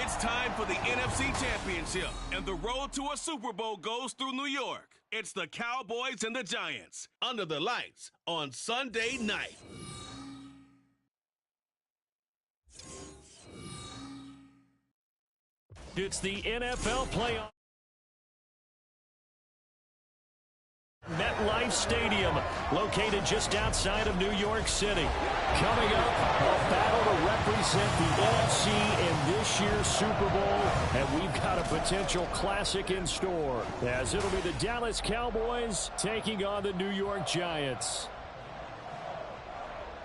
It's time for the NFC Championship, and the road to a Super Bowl goes through New York. It's the Cowboys and the Giants, under the lights on Sunday night. It's the NFL playoff. MetLife Stadium, located just outside of New York City. Coming up, a battle to represent the NFC in this year's Super Bowl, and we've got a potential classic in store, as it'll be the Dallas Cowboys taking on the New York Giants.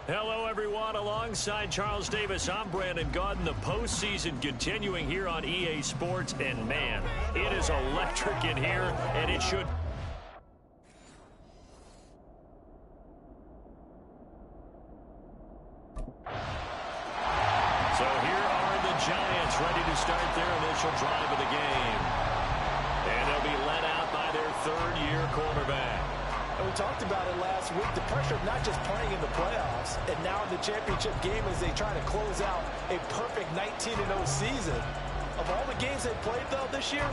Hello, everyone. Alongside Charles Davis, I'm Brandon Gaudin. The postseason continuing here on EA Sports, and man, it is electric in here, and it should... So here are the Giants ready to start their initial drive of the game. And they'll be led out by their third-year quarterback. And we talked about it last week, the pressure of not just playing in the playoffs and now in the championship game as they try to close out a perfect 19-0 season. Of all the games they've played, though, this year,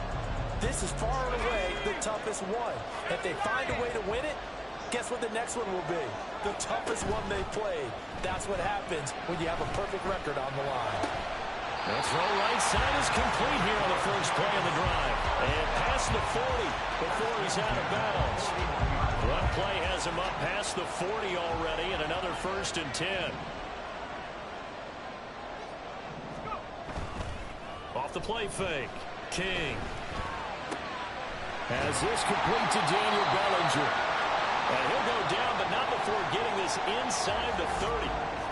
this is far and away the toughest one. If they find a way to win it, guess what the next one will be? The toughest one they've played. That's what happens when you have a perfect record on the line. The throw right side is complete here on the first play of the drive. And past the 40 before he's out of bounds. Run play has him up past the 40 already, and another 1st and 10. Off the play fake. King. As this complete to Daniel Bellinger. And he'll go down, but not before getting this inside the 30.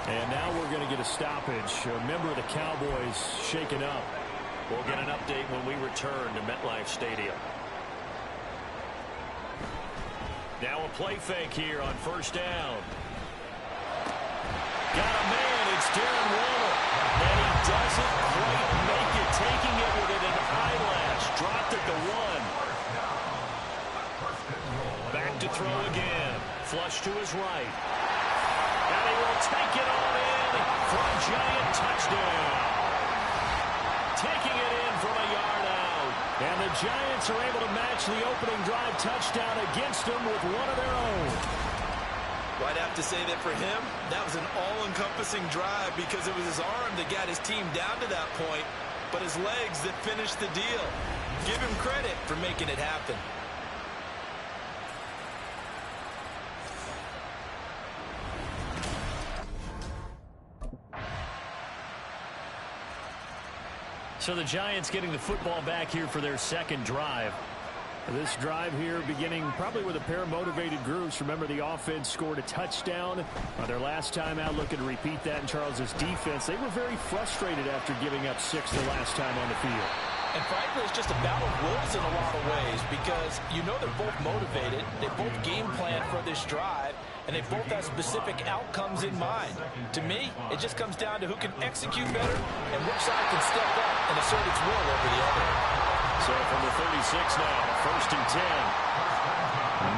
And now we're going to get a stoppage. A member of the Cowboys shaken up. We'll get an update when we return to MetLife Stadium. Now a play fake here on first down. Got a man, it's Darren Waller. And he doesn't quite make it, taking it with an eyelash. Dropped at the 1. Back to throw again. Flush to his right. And he will take it all in for a Giant touchdown. Taking it in from a yard out. And the Giants are able to match the opening drive touchdown against them with one of their own. Well, I'd have to say that for him, that was an all-encompassing drive because it was his arm that got his team down to that point, but his legs that finished the deal. Give him credit for making it happen. So the Giants getting the football back here for their second drive. This drive here beginning probably with a pair of motivated groups. Remember, the offense scored a touchdown their last time out, looking to repeat that in Charles's defense. They were very frustrated after giving up 6 the last time on the field. And frankly, it's just a battle of wills in a lot of ways because you know they're both motivated. They both game plan for this drive, and they both have specific outcomes in mind. To me, it just comes down to who can execute better and which side can step up and assert its will over the other. So from the 36 now, 1st and 10.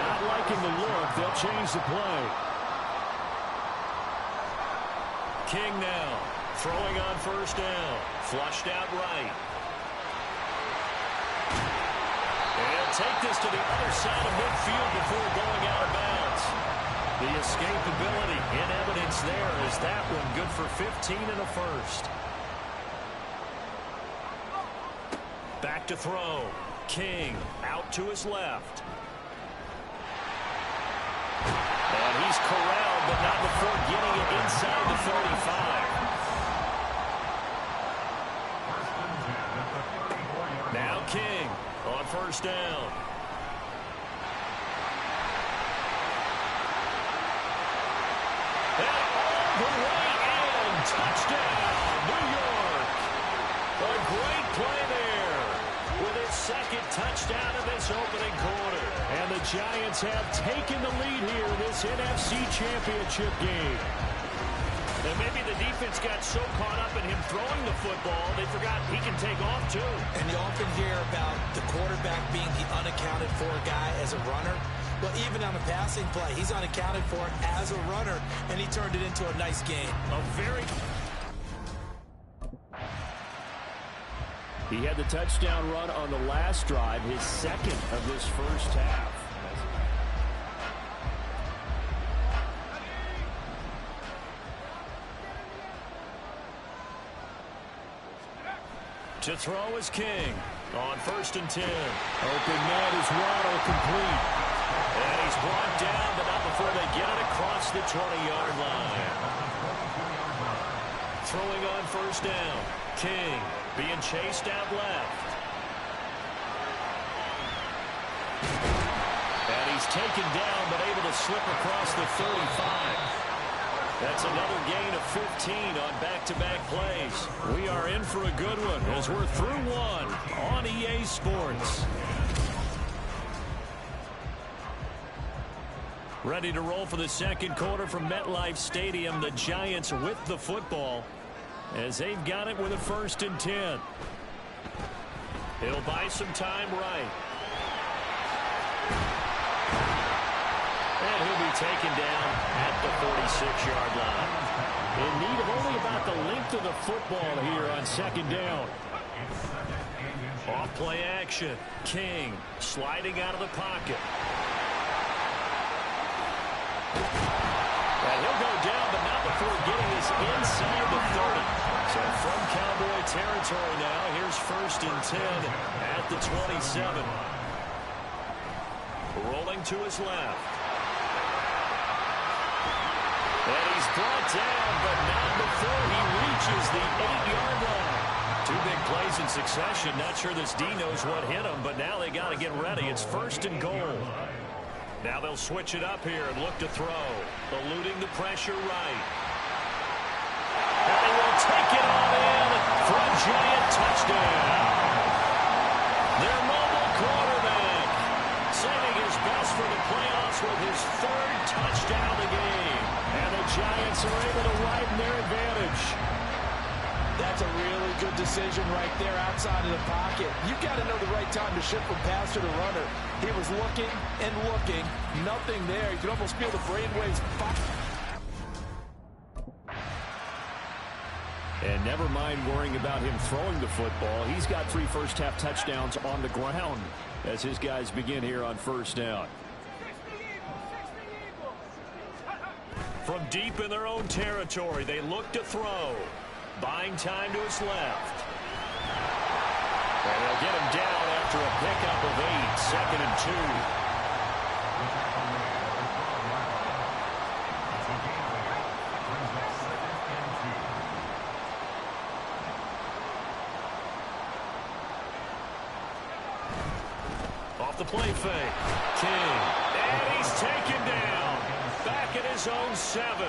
Not liking the look. They'll change the play. King now, throwing on first down. Flushed out right. And take this to the other side of midfield before going out of bounds. The escapability in evidence there is that one good for 15 and a first. Back to throw. King out to his left. And he's corralled, but not before getting it inside the 35. Now King on first down. And all the way in. Touchdown, New York. A great play there with his second touchdown in this opening quarter. And the Giants have taken the lead here in this NFC Championship game. And maybe the defense got so caught up in him throwing the football, they forgot he can take off too. And you often hear about the quarterback being the unaccounted for guy as a runner. Well, even on a passing play, he's unaccounted for as a runner, and he turned it into a nice game. A very... He had the touchdown run on the last drive, his second of this first half. To throw is King on 1st and 10. Open man is Waddle, complete. And he's brought down, but not before they get it across the 20-yard line. Throwing on 1st down. King being chased out left. And he's taken down, but able to slip across the 35. That's another gain of 15 on back-to-back plays. We are in for a good one as we're through one on EA Sports. Ready to roll for the second quarter from MetLife Stadium. The Giants with the football as they've got it with a 1st and 10. It'll buy some time right. And he'll be taken down at the 46-yard line. In need of only about the length of the football here on 2nd down. Off play action. King sliding out of the pocket. And he'll go down, but not before getting us inside the 30. So from Cowboy territory now, here's 1st and 10 at the 27. Rolling to his left. And he's brought down, but not before he reaches the 8-yard line. 2 big plays in succession. Not sure this D knows what hit him, but now they got to get ready. It's 1st and goal. Now they'll switch it up here and look to throw. Eluding the pressure right. And they will take it on in for a giant touchdown. Their mobile quarterback saving his best for the playoffs with his 3rd touchdown of the game. And the Giants are able to widen their advantage. That's a really good decision right there outside of the pocket. You've got to know the right time to shift from passer to runner. He was looking and looking. Nothing there. You can almost feel the brainwaves. And never mind worrying about him throwing the football. He's got 3 first-half touchdowns on the ground as his guys begin here on 1st down. From deep in their own territory, they look to throw. Buying time to his left. And they'll get him down after a pickup of 8, 2nd and 2. Off the play fake. King. And he's taken down. Back at his own 7.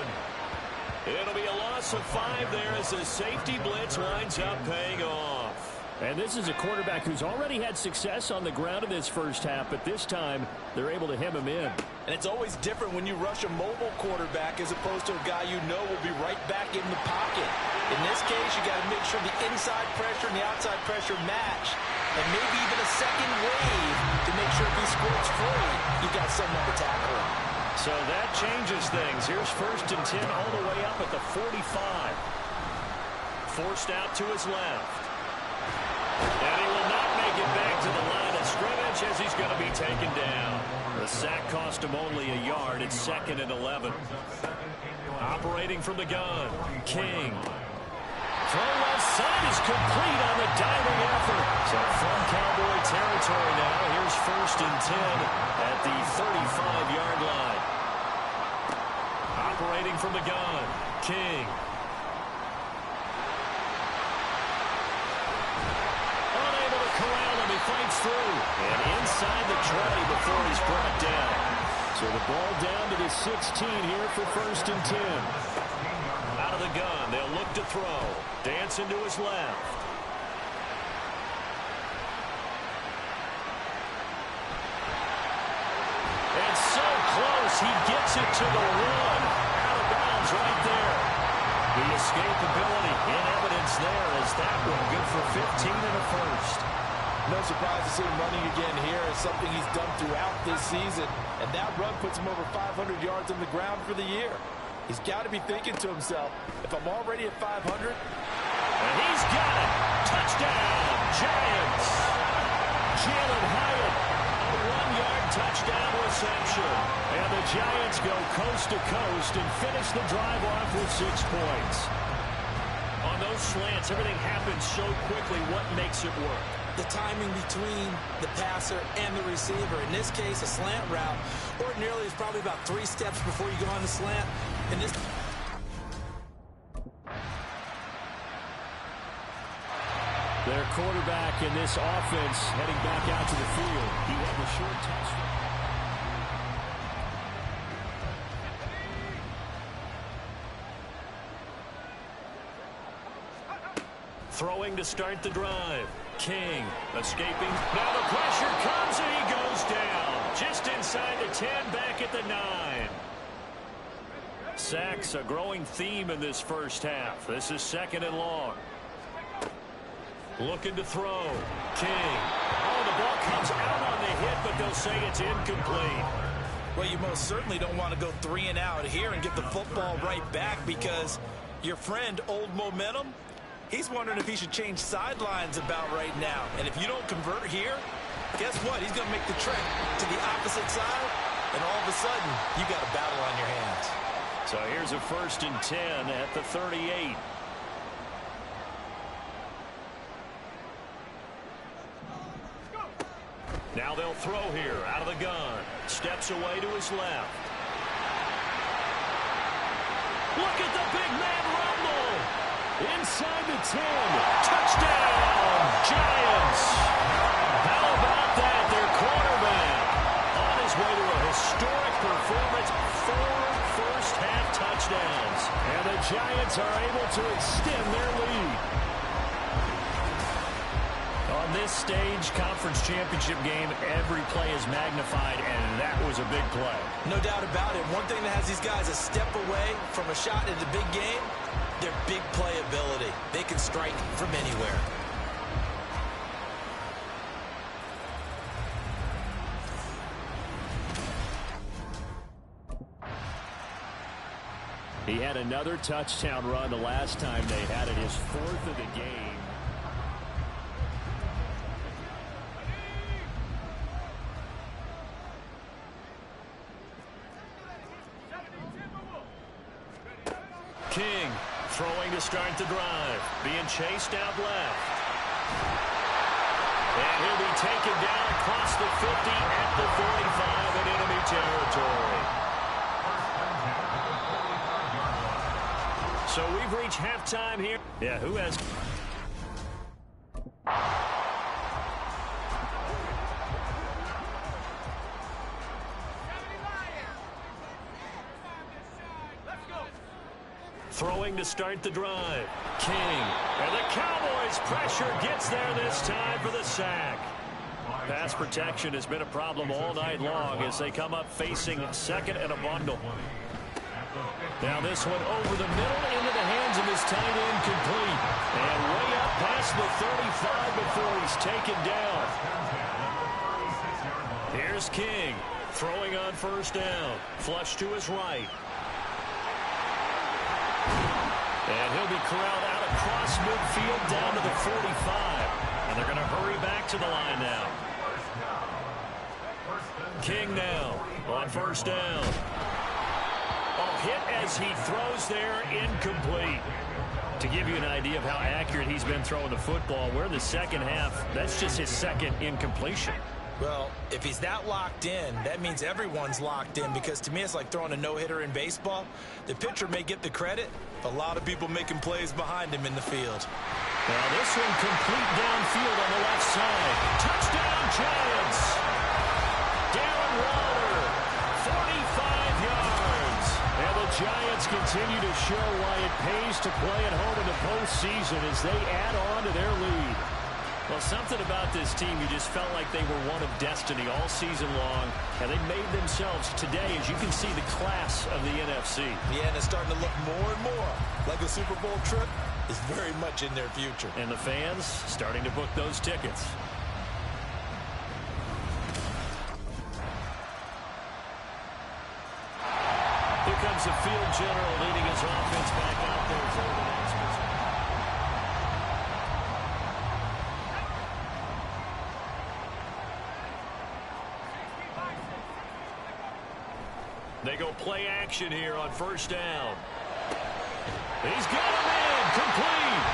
It'll be a loss of 5 there as the safety blitz winds up paying off. And this is a quarterback who's already had success on the ground in this first half, but this time they're able to hem him in. And it's always different when you rush a mobile quarterback as opposed to a guy you know will be right back in the pocket. In this case, you got to make sure the inside pressure and the outside pressure match. And maybe even a second wave to make sure if he squirts free, you got someone to tackle him. So that changes things. Here's 1st and 10 all the way up at the 45. Forced out to his left. And he will not make it back to the line of scrimmage as he's going to be taken down. The sack cost him only a yard. It's 2nd and 11. Operating from the gun. King. Throw left side is complete on the diving effort. So from Cowboy territory now, here's 1st and 10 at the 35-yard line. Operating from the gun. King. Unable to corral him. He fights through. And inside the 20 before he's brought down. So the ball down to the 16 here for 1st and 10. Out of the gun. They'll look to throw. Dancing to his left. And so close. He gets it to the 1. Out of bounds right there. The escapability in evidence there as that one good for 15 and a 1st. No surprise to see him running again here. It's something he's done throughout this season. And that run puts him over 500 yards on the ground for the year. He's got to be thinking to himself, if I'm already at 500, And he's got it. Touchdown, Giants. Jalen Hyatt, a 1-yard touchdown reception. And the Giants go coast to coast and finish the drive off with 6 points. On those slants, everything happens so quickly. What makes it work? The timing between the passer and the receiver. In this case, a slant route ordinarily is probably about 3 steps before you go on the slant. In this, their quarterback in this offense heading back out to the field. He had the short touchdown. Throwing to start the drive. King escaping. Now the pressure comes and he goes down. Just inside the 10, back at the 9. Sacks a growing theme in this first half. This is 2nd and long. Looking to throw. King. Oh, the ball comes out on the hit, but they'll say it's incomplete. well, you most certainly don't want to go 3 and out here and get the football right back, because your friend, Old Momentum, he's wondering if he should change sidelines about right now. And if you don't convert here, guess what? He's going to make the trek to the opposite side, and all of a sudden, you got a battle on your hands. So here's a 1st and 10 at the 38. Now they'll throw here out of the gun. Steps away to his left. Look at the big man rumble. Inside the 10. Touchdown, Giants. How about that? Their quarterback on his way to a historic performance. 4 first-half touchdowns. And the Giants are able to extend their lead. On this stage, conference championship game, every play is magnified, and that was a big play. No doubt about it. One thing that has these guys a step away from a shot at the big game, their big play ability. They can strike from anywhere. He had another touchdown run the last time they had it, his 4th of the game. King throwing to start the drive. Being chased out left. And he'll be taken down across the 50 at the 45 in enemy territory. So we've reached halftime here. Yeah, who has... Throwing to start the drive. King. And the Cowboys' pressure gets there this time for the sack. Pass protection has been a problem all night long as they come up facing 2nd and a bundle. Now this one over the middle into the hands of his tight end, complete. And way up past the 35 before he's taken down. Here's King throwing on 1st down. Flush to his right. And he'll be corralled out across midfield down to the 45. And they're going to hurry back to the line now. King now on 1st down. A hit as he throws there, incomplete. To give you an idea of how accurate he's been throwing the football, we're in the 2nd half. That's just his 2nd incompletion. Well, if he's that locked in, that means everyone's locked in, because to me it's like throwing a no-hitter in baseball. The pitcher may get the credit, a lot of people making plays behind him in the field. Now this one complete downfield on the left side. Touchdown, Giants! Darren Waller, 45 yards. And the Giants continue to show why it pays to play at home in the postseason as they add on to their lead. Well, something about this team, you just felt like they were one of destiny all season long, and they made themselves today, as you can see, the class of the NFC. Yeah, and it's starting to look more and more like a Super Bowl trip is very much in their future. And the fans starting to book those tickets. Here comes the field general leading his offense back out there for the next. They go play action here on first down. He's got him in, complete.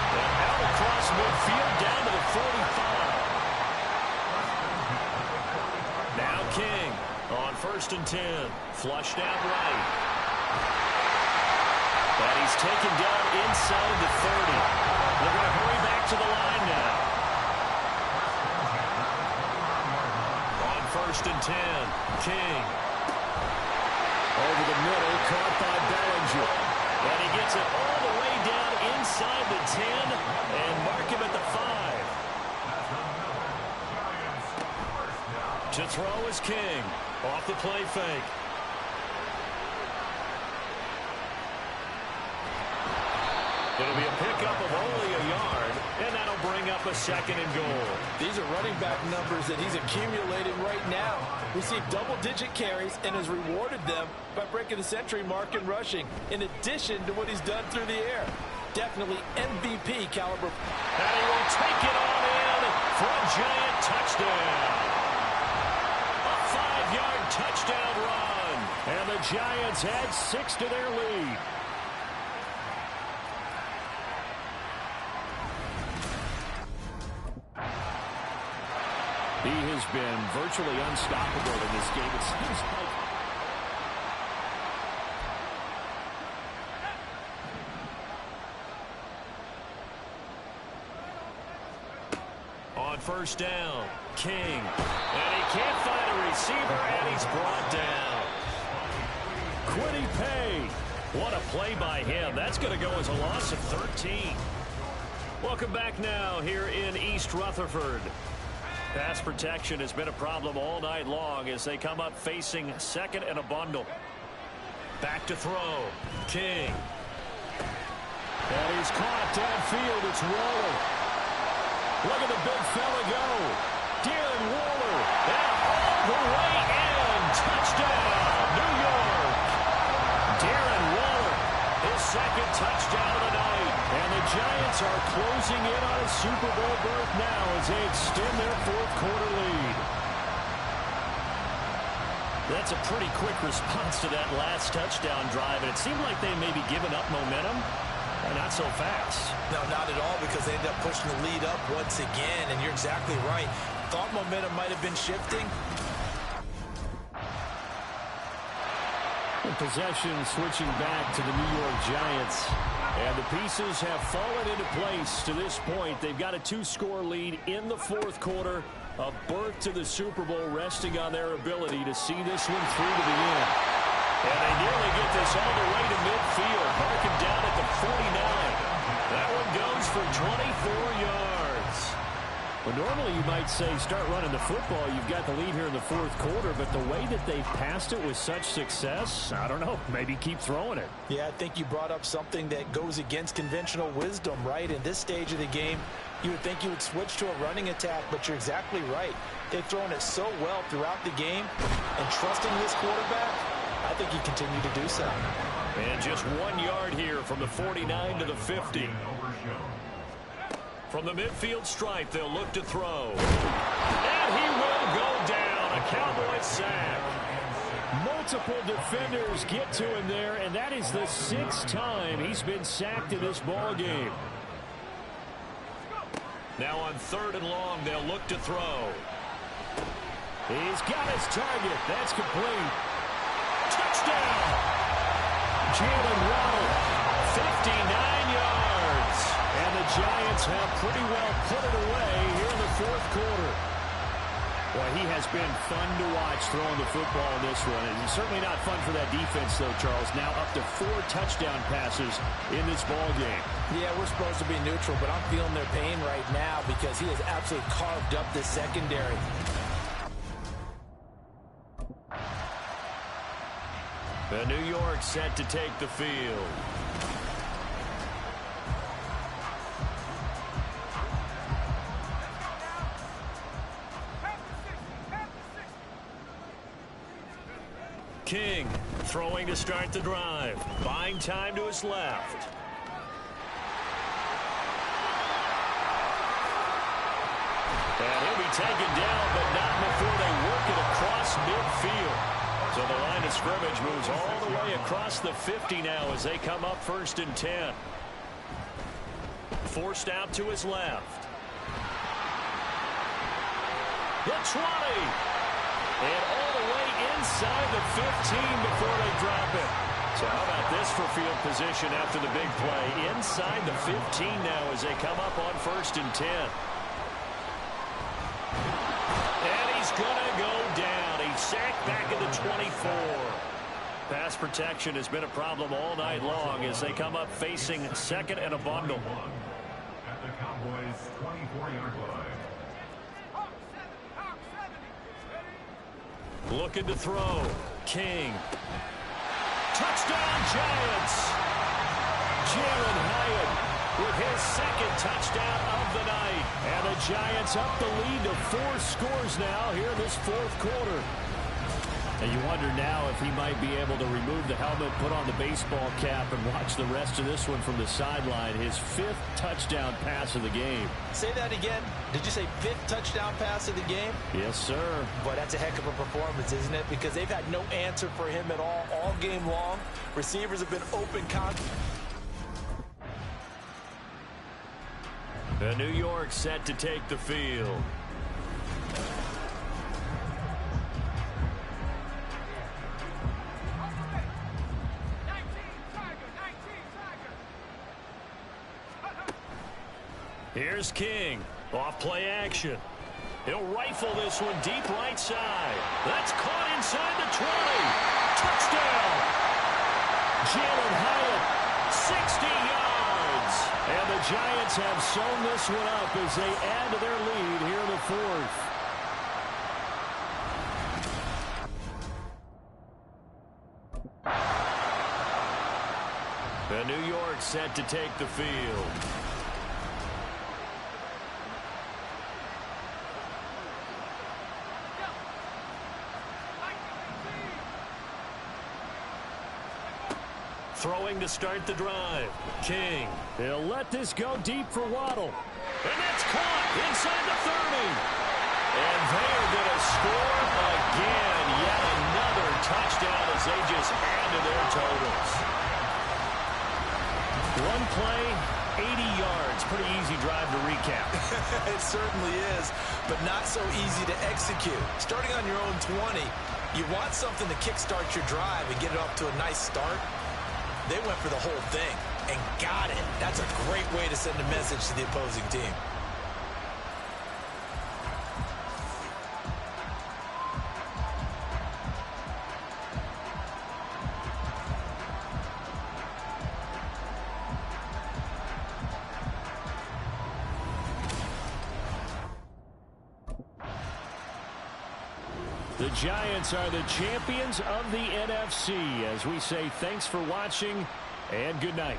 And out across midfield down to the 45. Now King on 1st and 10. Flushed out right. And he's taken down inside the 30. They're going to hurry back to the line now. On 1st and 10, King. Over the middle, caught by Bellinger. And he gets it all the way down inside the 10 and mark him at the 5. To throw is King. Off the play fake. It'll be a pickup of only a yard, and that'll bring up a 2nd and goal. These are running back numbers that he's accumulating right now. Received double-digit carries and has rewarded them by breaking the century mark in rushing, in addition to what he's done through the air. Definitely MVP caliber. And he will take it on in for a giant touchdown. A 5-yard touchdown run. And the Giants add 6 to their lead. He has been virtually unstoppable in this game. It seems like on first down, King. And he can't find a receiver, and he's brought down. Quiddy Pay. What a play by him. That's going to go as a loss of 13. Welcome back now here in East Rutherford. Pass protection has been a problem all night long as they come up facing 2nd and a bundle. Back to throw. King. And he's caught downfield. It's Waller. Look at the big fella go. Darren Waller. And all the way in. Touchdown, New York. Darren Waller. His 2nd touchdown of the night. And the Giants are closing in on a Super Bowl berth now as they extend their 4th quarter lead. That's a pretty quick response to that last touchdown drive, and it seemed like they may be giving up momentum. Not so fast. No, not at all, because they ended up pushing the lead up once again, and you're exactly right. Thought momentum might have been shifting. Possession switching back to the New York Giants. And the pieces have fallen into place to this point. They've got a 2-score lead in the 4th quarter. A berth to the Super Bowl resting on their ability to see this one through to the end. And they nearly get this all the way to midfield. Marking down at the 49. That one goes for 24 yards. Well, normally you might say start running the football. You've got the lead here in the 4th quarter, but the way that they've passed it with such success, I don't know, maybe keep throwing it. Yeah, I think you brought up something that goes against conventional wisdom, right? In this stage of the game, you would think you would switch to a running attack, but you're exactly right. They've thrown it so well throughout the game, and trusting this quarterback, I think he continued to do so. And just 1 yard here from the 49 to the 50. From the midfield stripe, they'll look to throw. And he will go down. A Cowboy sack. Multiple defenders get to him there, and that is the 6th time he's been sacked in this ball game. Now on 3rd and long, they'll look to throw. He's got his target. That's complete. Touchdown. Jalen Waddle, 59 yards. And the Giants have pretty well put it away here in the 4th quarter. Boy, he has been fun to watch throwing the football in this one. And it's certainly not fun for that defense, though, Charles. Now up to 4 touchdown passes in this ball game. Yeah, we're supposed to be neutral, but I'm feeling their pain right now because he has absolutely carved up this secondary. The New York set to take the field. King throwing to start the drive. Buying time to his left. And he'll be taken down, but not before they work it across midfield. So the line of scrimmage moves all the way across the 50 now as they come up 1st and 10. Forced out to his left. The 20. And all the way inside the 15 before they drop it. So how about this for field position after the big play? Inside the 15 now as they come up on 1st and 10. And he's going to go down. He's sacked back at the 24. Pass protection has been a problem all night long as they come up facing 2nd and a bundle. At the Cowboys' 24-yard line. Looking to throw. King. Touchdown, Giants. Jalen Hyatt with his 2nd touchdown of the night. And the Giants up the lead to 4 scores now here in this 4th quarter. And you wonder now if he might be able to remove the helmet, put on the baseball cap, and watch the rest of this one from the sideline. His 5th touchdown pass of the game. Say that again. Did you say 5th touchdown pass of the game? Yes, sir. Boy, that's a heck of a performance, isn't it? Because they've had no answer for him at all game long. Receivers have been open The New York set to take the field. Here's King. Off play action. He'll rifle this one deep right side. That's caught inside the 20. Touchdown. Jalen Hyatt, 60 yards. And the Giants have sewn this one up as they add to their lead here in the 4th. The New York set to take the field. Throwing to start the drive. King. They'll let this go deep for Waddle. And that's caught inside the 30. And they're going to score again. Yet another touchdown as they just add to their totals. One play, 80 yards. Pretty easy drive to recap. It certainly is, but not so easy to execute. Starting on your own 20, you want something to kickstart your drive and get it off to a nice start. They went for the whole thing and got it. That's a great way to send a message to the opposing team. The Giants are the champions of the NFC. As we say, thanks for watching and good night.